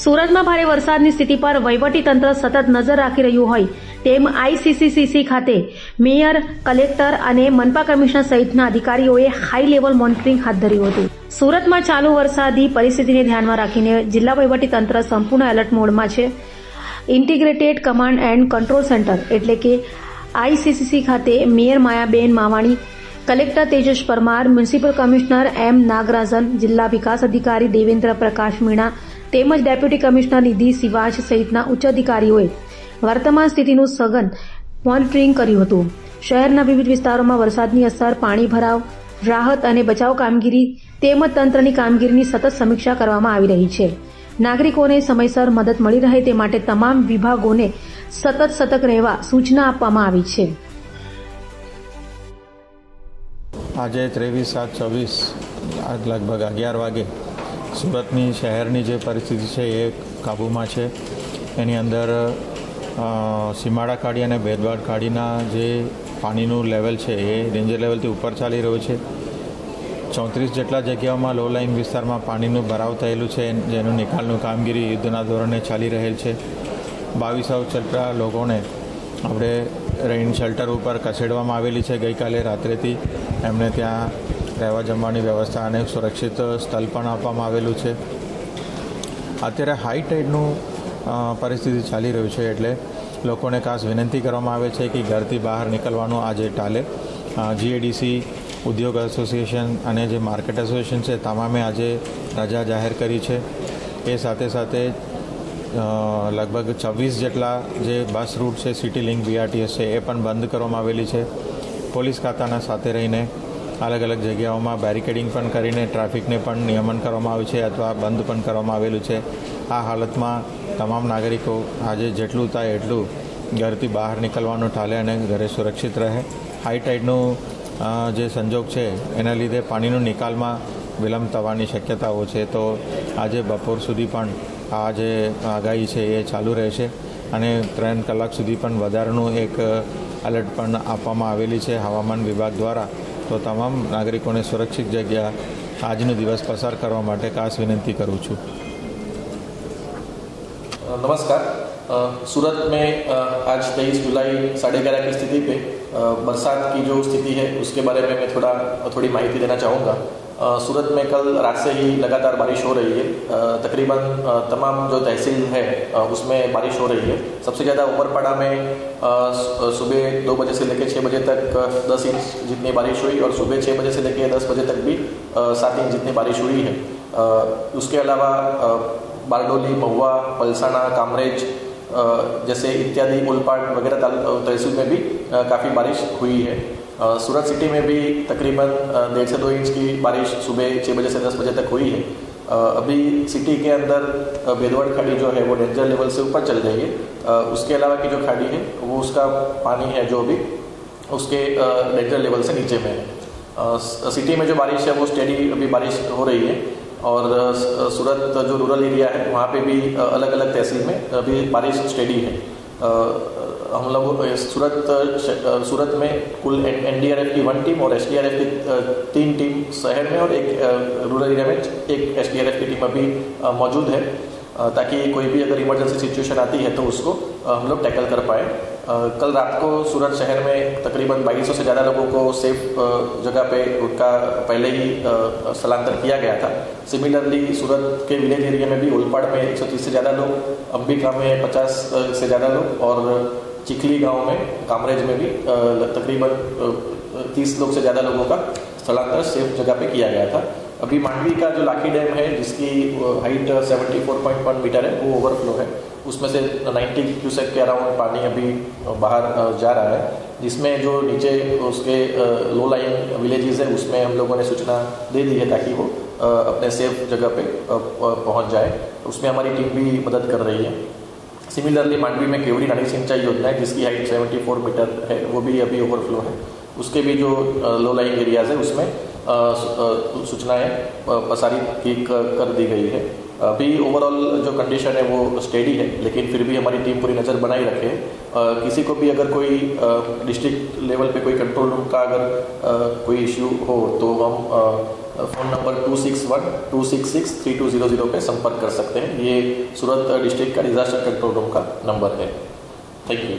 સુરતમાં ભારે વરસાદની સ્થિતિ પર વહીવટીતંત્ર સતત નજર રાખી રહ્યું હોય તેમ આઈસીસીસીસી ખાતે મેયર, કલેક્ટર અને મનપા કમિશનર સહિતના અધિકારીઓએ હાઈ લેવલ મોનિટરિંગ હાથ ધર્યું હતું. સુરતમાં ચાલુ વરસાદી પરિસ્થિતિને ધ્યાનમાં રાખીને જિલ્લા વહીવટીતંત્ર સંપૂર્ણ એલર્ટ મોડમાં છે. Integrated command and control centre એટલે કે આઈસીસીસી ખાતે mayor Mayaben Mawani, collector Tejas Parmar, municipal commissioner M Nagarajan, જિલ્લા વિકાસ અધિકારી દેવેન્દ્ર પ્રકાશ મીણા તેમજ ડેપ્યુટી કમિશનર નિધિ સિવાજ સહિતના ઉચ્ચ અધિકારીઓએ વર્તમાન સ્થિતિનું સઘન મોનિટરિંગ કર્યું હતું. શહેરના વિવિધ વિસ્તારોમાં વરસાદની અસર, પાણી ભરાવ, રાહત અને બચાવ કામગીરી તેમજ તંત્રની કામગીરીની સતત સમીક્ષા કરવામાં આવી રહી છે. નાગરિકોને સમયસર મદદ મળી રહે તે માટે તમામ વિભાગોને સતત સતર્ક રહેવા સૂચના આપવામાં આવી છે. આજે 23/7/24 આજ લગભગ 11 વાગે સુરતની શહેરની જે પરિસ્થિતિ છે એ કાબૂમાં છે. એની અંદર સીમાડા ખાડી અને બેદવાડ ખાડીના જે પાણીનું લેવલ છે એ ડેન્જર લેવલથી ઉપર ચાલી રહ્યું છે. 34 જેટલા જગ્યાઓમાં લો લાઇન વિસ્તારમાં પાણીનું ભરાવ થયેલું છે, જેનું નિકાલનું કામગીરી યુદ્ધના ધોરણે ચાલી રહેલ છે. 2200 જેટલા લોકોને આપણે રેઇન શેલ્ટર ઉપર ખસેડવામાં આવેલી છે. ગઈકાલે રાત્રેથી એમને ત્યાં રહેવા જમવાની વ્યવસ્થા અને સુરક્ષિત સ્થળ પણ આપવામાં આવેલું છે. અત્યારે હાઈ ટાઈડનું પરિસ્થિતિ ચાલી રહ્યું છે એટલે લોકોને ખાસ વિનંતી કરવામાં આવે છે કે ઘરથી બહાર નીકળવાનું આજે ટાલે. જીએડીસી, ઉદ્યોગ એસોસિએશન અને જે માર્કેટ એસોસિએશન છે તમામે આજે રજા જાહેર કરી છે. એ સાથે સાથે લગભગ 26 જેટલા જે બસ રૂટ છે, સિટી લિંક બીઆરટીએસ છે, એ પણ બંધ કરવામાં આવેલી છે. પોલીસ ખાતાના સાથે રહીને અલગ અલગ જગ્યાઓમાં બેરિકેડિંગ પણ કરીને ટ્રાફિકને પણ નિયમન કરવામાં આવ્યું છે અથવા બંધ પણ કરવામાં આવેલું છે. આ હાલતમાં તમામ નાગરિકો આજે જેટલું થાય એટલું ઘરથી બહાર નીકળવાનું ટાલે અને ઘરે સુરક્ષિત રહે. હાઈ ટાઈડનું જે સંજોગ છે એના લીધે પાણીનું નિકાલમાં વિલંબ થવાની શક્યતાઓ છે. તો આજે બપોર સુધી પણ આ જે આગાહી છે એ ચાલુ રહેશે અને 3 કલાક સુધી પણ વધારાનું એક એલર્ટ પણ આપવામાં આવેલી છે હવામાન વિભાગ દ્વારા. તો તમામ નાગરિકોને સુરક્ષિત જગ્યા આજનો દિવસ પસાર કરવા માટે ખાસ વિનંતી કરું છું. नमस्कार. सूरत में आज 23 जुलाई 11:30 की स्थिति पे बरसात की जो स्थिति है उसके बारे में मैं थोड़ी माहिती देना चाहूँगा. सूरत में कल रात से ही लगातार बारिश हो रही है. तकरीबन तमाम जो तहसील है उसमें बारिश हो रही है. सबसे ज़्यादा उमरपाड़ा में सुबह 2 बजे से लेकर 6 बजे तक 10 इंच जितनी बारिश हुई और सुबह 6 बजे से लेकर 10 बजे तक भी 7 इंच जितनी बारिश हुई है. उसके अलावा बारडोली, महुआ, पलसाना, कामरेज जैसे इत्यादि ओलपाड़ वगैरह तहसील में भी काफ़ी बारिश हुई है. सूरत सिटी में भी तकरीबन 1.5 से 2 इंच की बारिश सुबह 6 बजे से 10 बजे तक हुई है. अभी सिटी के अंदर बेदवाड़ खाड़ी जो है वो डेंजर लेवल से ऊपर चल रही है. उसके अलावा की जो खाड़ी है वो उसका पानी है जो भी उसके डेंजर लेवल से नीचे में है. सिटी में जो बारिश है वो स्टेडी अभी बारिश हो रही है और सूरत जो रूरल एरिया है वहाँ पे भी अलग अलग तहसील में अभी बारिश स्टेडी है. हम लोग सूरत में कुल एनडीआरएफ की 1 टीम और एसडीआरएफ की 3 टीम शहर में और एक रूरल एरिया में एक एसडीआरएफ की टीम अभी मौजूद है ताकि कोई भी अगर इमरजेंसी सिचुएशन आती है तो उसको हम लोग टैकल कर पाए. कल रात को सूरत शहर में तकरीबन 2200 से ज़्यादा लोगों को सेफ जगह पे उनका पहले ही स्थलांतर किया गया था. सिमिलरली सूरत के विलेज एरिया में भी ओलपाड़ में 130 से ज़्यादा लोग, अंबिका में 50 से ज़्यादा लोग और चिखली गांव में, कामरेज में भी तकरीबन 30 लोग से ज़्यादा लोगों का स्थलांतर सेफ जगह पे किया गया था. अभी मांडवी का जो लाखी डैम है जिसकी हाइट 74.1 मीटर है वो ओवरफ्लो है. उसमें से 90 क्यूसेक के अराउंड पानी अभी बाहर जा रहा है, जिसमें जो नीचे उसके लो लाइन विलेजेस है उसमें हम लोगों ने सूचना दे दी है ताकि वो अपने सेफ जगह पे पहुंच जाए. उसमें हमारी टीम भी मदद कर रही है. सिमिलरली मांडवी में केवरी नाली सिंचाई योजना है जिसकी हाइट 74 मीटर है वो भी अभी ओवरफ्लो है. उसके भी जो लो लाइन एरियाज है उसमें सूचनाएँ प्रसारित कर दी गई है. अभी ओवरऑल जो कंडीशन है वो स्टेडी है लेकिन फिर भी हमारी टीम पूरी नज़र बनाए रखे. किसी को भी अगर कोई डिस्ट्रिक्ट लेवल पे कोई कंट्रोल रूम का अगर कोई इश्यू हो तो हम फ़ोन नंबर 2612663200 पे संपर्क कर सकते हैं। ये सूरत डिस्ट्रिक्ट का डिज़ास्टर कंट्रोल रूम का नंबर है। Thank you.